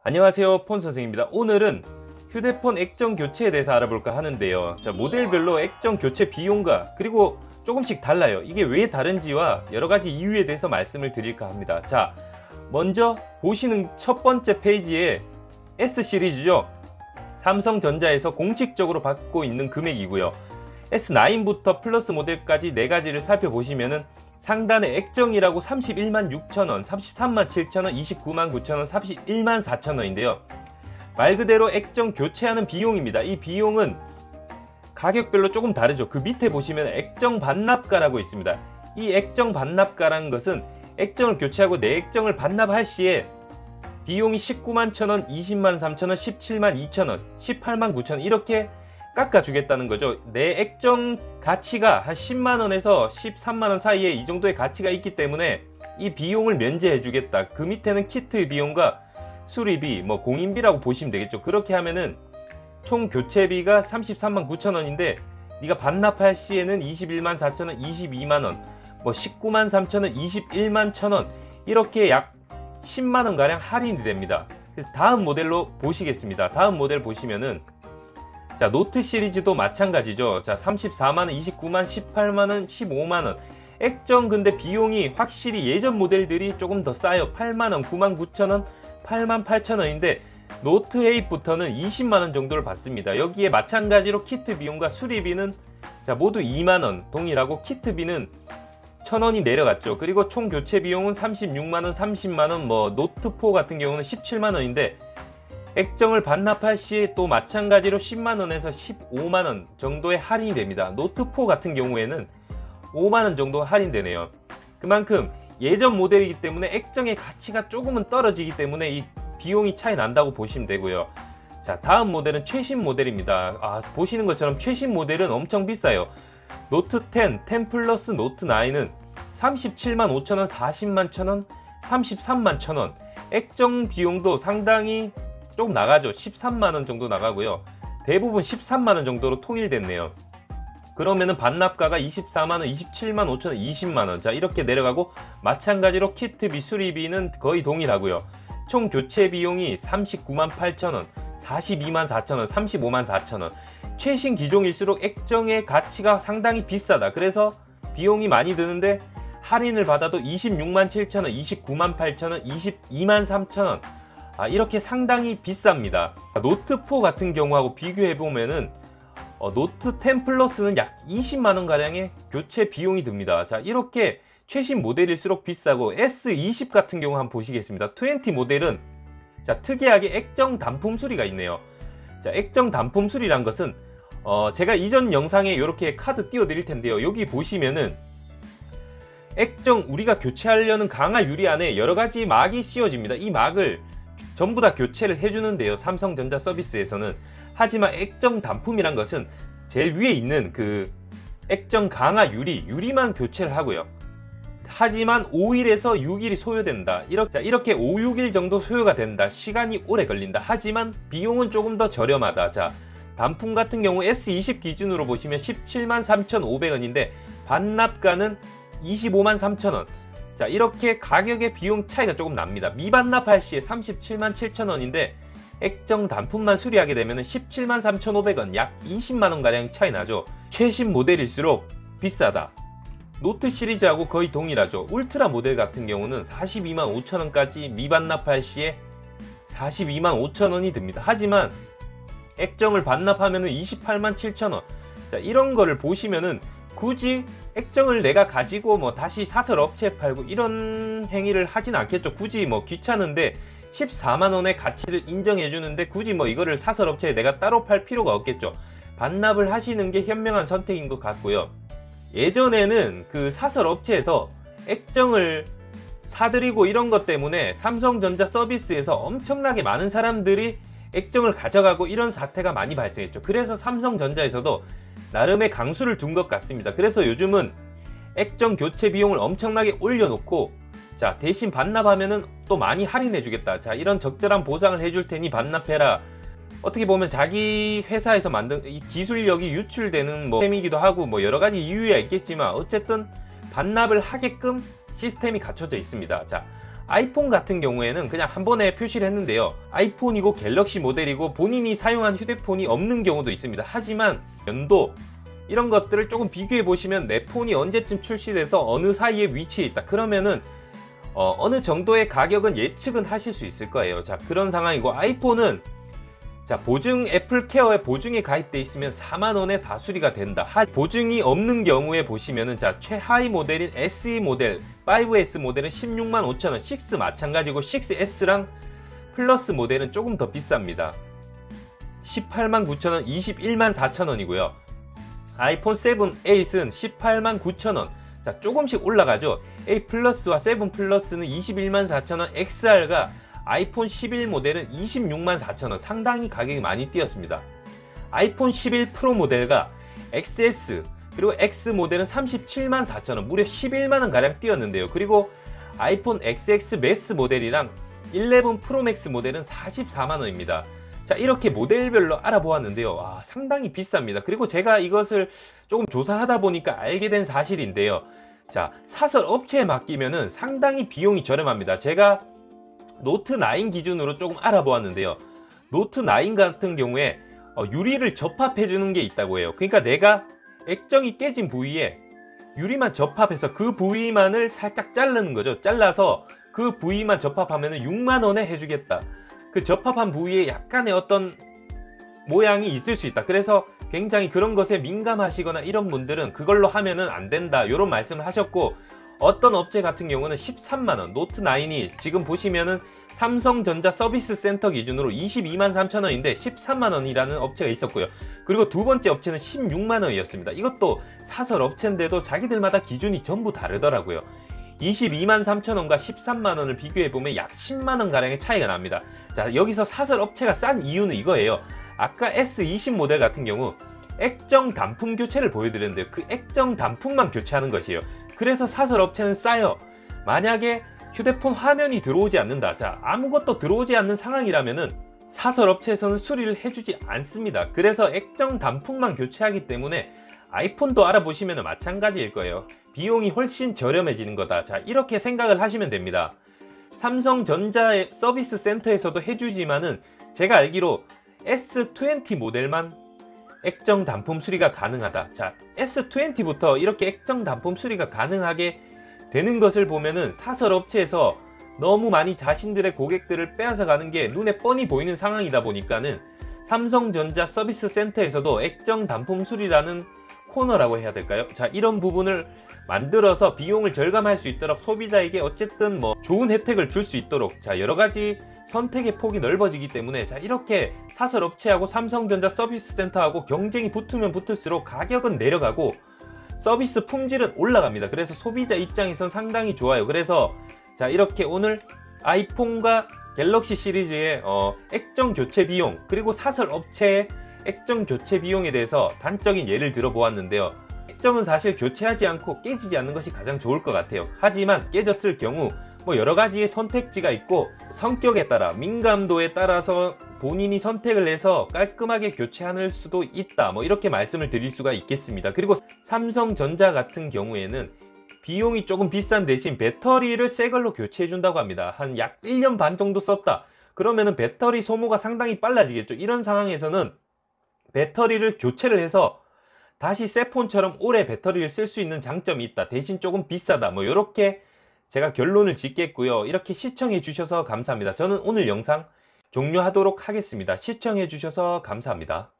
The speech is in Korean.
안녕하세요, 폰 선생입니다. 오늘은 휴대폰 액정 교체에 대해서 알아볼까 하는데요. 자, 모델별로 액정 교체 비용과 그리고 조금씩 달라요. 이게 왜 다른지와 여러가지 이유에 대해서 말씀을 드릴까 합니다. 자, 먼저 보시는 첫 번째 페이지에 S 시리즈죠. 삼성전자에서 공식적으로 받고 있는 금액이고요. S9부터 플러스 모델까지 4가지를 살펴보시면은 상단에 액정이라고 31만 6천원, 33만 7천원, 29만 9천원, 31만 4천원인데요. 말 그대로 액정 교체하는 비용입니다. 이 비용은 가격별로 조금 다르죠. 그 밑에 보시면 액정 반납가라고 있습니다. 이 액정 반납가라는 것은 액정을 교체하고 내 액정을 반납할 시에 비용이 19만 1천원, 20만 3천원, 17만 2천원, 18만 9천원 이렇게 깎아주겠다는 거죠. 내 액정 가치가 한 10만원에서 13만원 사이에 이 정도의 가치가 있기 때문에 이 비용을 면제해 주겠다. 그 밑에는 키트 비용과 수리비, 공인비라고 보시면 되겠죠. 그렇게 하면은 총 교체비가 33만 9천원인데 네가 반납할 시에는 21만 4천원, 22만원, 19만 3천원, 21만 1천원 이렇게 약 10만원 가량 할인이 됩니다. 그래서 다음 모델로 보시겠습니다. 다음 모델 보시면은 자, 노트 시리즈도 마찬가지죠. 자, 34만원, 29만, 18만원, 15만원. 액정 근데 비용이 확실히 예전 모델들이 조금 더 싸요. 8만원, 9만 9천원, 8만 8천원인데 노트 8부터는 20만원 정도를 받습니다. 여기에 마찬가지로 키트 비용과 수리비는 자, 모두 2만원 동일하고 키트비는 1,000원이 내려갔죠. 그리고 총 교체 비용은 36만원, 30만원, 노트 4 같은 경우는 17만원인데 액정을 반납할 시 또 마찬가지로 10만원에서 15만원 정도의 할인이 됩니다. 노트 4 같은 경우에는 5만원 정도 할인되네요. 그만큼 예전 모델이기 때문에 액정의 가치가 조금은 떨어지기 때문에 이 비용이 차이 난다고 보시면 되고요. 자, 다음 모델은 최신 모델입니다. 보시는 것처럼 최신 모델은 엄청 비싸요. 노트 10, 10 플러스 노트 9은 37만 5천원, 40만 1천원, 33만 1천원. 액정 비용도 상당히 조금 나가죠. 13만원 정도 나가고요. 대부분 13만원 정도로 통일됐네요. 그러면은 반납가가 24만원, 27만 5천원, 20만원. 자, 이렇게 내려가고 마찬가지로 키트비, 수리비는 거의 동일하고요. 총 교체 비용이 39만 8천원, 42만 4천원, 35만 4천원. 최신 기종일수록 액정의 가치가 상당히 비싸다. 그래서 비용이 많이 드는데 할인을 받아도 26만 7천원, 29만 8천원, 22만 3천원. 이렇게 상당히 비쌉니다. 노트 4 같은 경우하고 비교해보면은 노트 10 플러스는 약 20만원 가량의 교체 비용이 듭니다. 자, 이렇게 최신 모델일수록 비싸고 S20 같은 경우 한번 보시겠습니다. 20 모델은 자, 특이하게 액정 단품 수리가 있네요. 자, 액정 단품 수리란 것은 제가 이전 영상에 이렇게 카드 띄워 드릴 텐데요. 여기 보시면은 액정 우리가 교체하려는 강화 유리 안에 여러가지 막이 씌워집니다. 이 막을 전부 다 교체를 해주는데요. 삼성전자 서비스에서는. 하지만 액정 단품이란 것은 제일 위에 있는 그 액정 강화 유리만 교체를 하고요. 하지만 5일에서 6일이 소요된다. 이렇게 5, 6일 정도 소요가 된다. 시간이 오래 걸린다. 하지만 비용은 조금 더 저렴하다. 자, 단품 같은 경우 S20 기준으로 보시면 17만 3,500원인데 반납가는 25만 3천원. 자, 이렇게 가격의 비용 차이가 조금 납니다. 미반납할 시에 37만 7천원인데 액정 단품만 수리하게 되면 17만 3,500원, 약 20만원 가량 차이 나죠. 최신 모델일수록 비싸다. 노트 시리즈하고 거의 동일하죠. 울트라 모델 같은 경우는 42만 5천원까지 미반납할 시에 42만 5천원이 듭니다. 하지만 액정을 반납하면 28만 7천원. 자, 이런 거를 보시면은 굳이 액정을 내가 가지고 다시 사설 업체에 팔고 이런 행위를 하진 않겠죠. 굳이 귀찮은데 14만원의 가치를 인정해 주는데 굳이 이거를 사설 업체에 내가 따로 팔 필요가 없겠죠. 반납을 하시는 게 현명한 선택인 것 같고요. 예전에는 그 사설 업체에서 액정을 사드리고 이런 것 때문에 삼성전자 서비스에서 엄청나게 많은 사람들이 액정을 가져가고 이런 사태가 많이 발생했죠. 그래서 삼성전자에서도 나름의 강수를 둔 것 같습니다. 그래서 요즘은 액정 교체 비용을 엄청나게 올려놓고 자, 대신 반납하면은 또 많이 할인해 주겠다. 자, 이런 적절한 보상을 해줄 테니 반납해라. 어떻게 보면 자기 회사에서 만든 이 기술력이 유출되는 셈이기도 하고 여러가지 이유가 있겠지만 어쨌든 반납을 하게끔 시스템이 갖춰져 있습니다. 자, 아이폰 같은 경우에는 그냥 한 번에 표시를 했는데요. 아이폰이고 갤럭시 모델이고 본인이 사용한 휴대폰이 없는 경우도 있습니다. 하지만 연도 이런 것들을 조금 비교해 보시면 내 폰이 언제쯤 출시돼서 어느 사이에 위치해 있다 그러면은 어느 정도의 가격은 예측은 하실 수 있을 거예요. 자, 그런 상황이고, 아이폰은 자, 보증 애플케어에 보증이 가입돼 있으면 4만원에 다 수리가 된다. 보증이 없는 경우에 보시면은 자, 최하위 모델인 SE 모델 5S 모델은 16만 5천원, 6 마찬가지고 6S랑 플러스 모델은 조금 더 비쌉니다. 18만 9천원, 21만 4천원이고요 아이폰 7, 8은 18만 9천원. 자, 조금씩 올라가죠. 8 플러스와 7 플러스는 21만 4천원, XR가 아이폰 11 모델은 26만 4천원. 상당히 가격이 많이 뛰었습니다. 아이폰 11 프로 모델과 XS 그리고 X 모델은 37만 4천원, 무려 11만원 가량 뛰었는데요. 그리고 아이폰 XX 매스 모델이랑 11 프로 맥스 모델은 44만원입니다. 자, 이렇게 모델별로 알아보았는데요. 와, 상당히 비쌉니다. 그리고 제가 이것을 조금 조사하다 보니까 알게 된 사실인데요. 자, 사설 업체에 맡기면은 상당히 비용이 저렴합니다. 제가 노트9 기준으로 조금 알아보았는데요. 노트9 같은 경우에 유리를 접합해 주는 게 있다고 해요. 그러니까 내가 액정이 깨진 부위에 유리만 접합해서 그 부위만을 살짝 자르는 거죠. 잘라서 그 부위만 접합하면 6만원에 해주겠다. 그 접합한 부위에 약간의 어떤 모양이 있을 수 있다. 그래서 굉장히 그런 것에 민감하시거나 이런 분들은 그걸로 하면은 안 된다, 이런 말씀을 하셨고, 어떤 업체 같은 경우는 13만원, 노트9이 지금 보시면은 삼성전자 서비스 센터 기준으로 22만 3천원인데 13만원이라는 업체가 있었고요. 그리고 두 번째 업체는 16만원이었습니다. 이것도 사설 업체인데도 자기들마다 기준이 전부 다르더라고요. 22만 3천원과 13만원을 비교해보면 약 10만원 가량의 차이가 납니다. 자, 여기서 사설 업체가 싼 이유는 이거예요. 아까 S20 모델 같은 경우 액정 단품 교체를 보여드렸는데요. 그 액정 단품만 교체하는 것이에요. 그래서 사설 업체는 싸요. 만약에 휴대폰 화면이 들어오지 않는다, 자, 아무것도 들어오지 않는 상황이라면은 사설 업체에서는 수리를 해주지 않습니다. 그래서 액정 단품만 교체하기 때문에 아이폰도 알아보시면 마찬가지일 거예요. 비용이 훨씬 저렴해지는 거다. 자, 이렇게 생각을 하시면 됩니다. 삼성전자의 서비스 센터에서도 해주지만은 제가 알기로 S20 모델만 액정 단품 수리가 가능하다. 자, S20부터 이렇게 액정 단품 수리가 가능하게 되는 것을 보면은 사설 업체에서 너무 많이 자신들의 고객들을 빼앗아 가는 게 눈에 뻔히 보이는 상황이다 보니까는 삼성전자 서비스 센터에서도 액정 단품 수리라는 코너라고 해야 될까요? 자, 이런 부분을 만들어서 비용을 절감할 수 있도록 소비자에게 어쨌든 뭐 좋은 혜택을 줄 수 있도록, 자, 여러가지 선택의 폭이 넓어지기 때문에, 자, 이렇게 사설 업체하고 삼성전자 서비스 센터하고 경쟁이 붙으면 붙을수록 가격은 내려가고 서비스 품질은 올라갑니다. 그래서 소비자 입장에선 상당히 좋아요. 그래서 자, 이렇게 오늘 아이폰과 갤럭시 시리즈의 액정 교체 비용, 그리고 사설 업체의 액정 교체 비용에 대해서 단적인 예를 들어 보았는데요. 액정은 사실 교체하지 않고 깨지지 않는 것이 가장 좋을 것 같아요. 하지만 깨졌을 경우 뭐 여러 가지의 선택지가 있고 성격에 따라, 민감도에 따라서 본인이 선택을 해서 깔끔하게 교체할 수도 있다, 뭐 이렇게 말씀을 드릴 수가 있겠습니다. 그리고 삼성전자 같은 경우에는 비용이 조금 비싼 대신 배터리를 새 걸로 교체해 준다고 합니다. 한 약 1년 반 정도 썼다 그러면은 배터리 소모가 상당히 빨라지겠죠. 이런 상황에서는 배터리를 교체를 해서 다시 새 폰처럼 오래 배터리를 쓸 수 있는 장점이 있다. 대신 조금 비싸다, 뭐 이렇게 제가 결론을 짓겠고요. 이렇게 시청해 주셔서 감사합니다. 저는 오늘 영상 종료하도록 하겠습니다. 시청해 주셔서 감사합니다.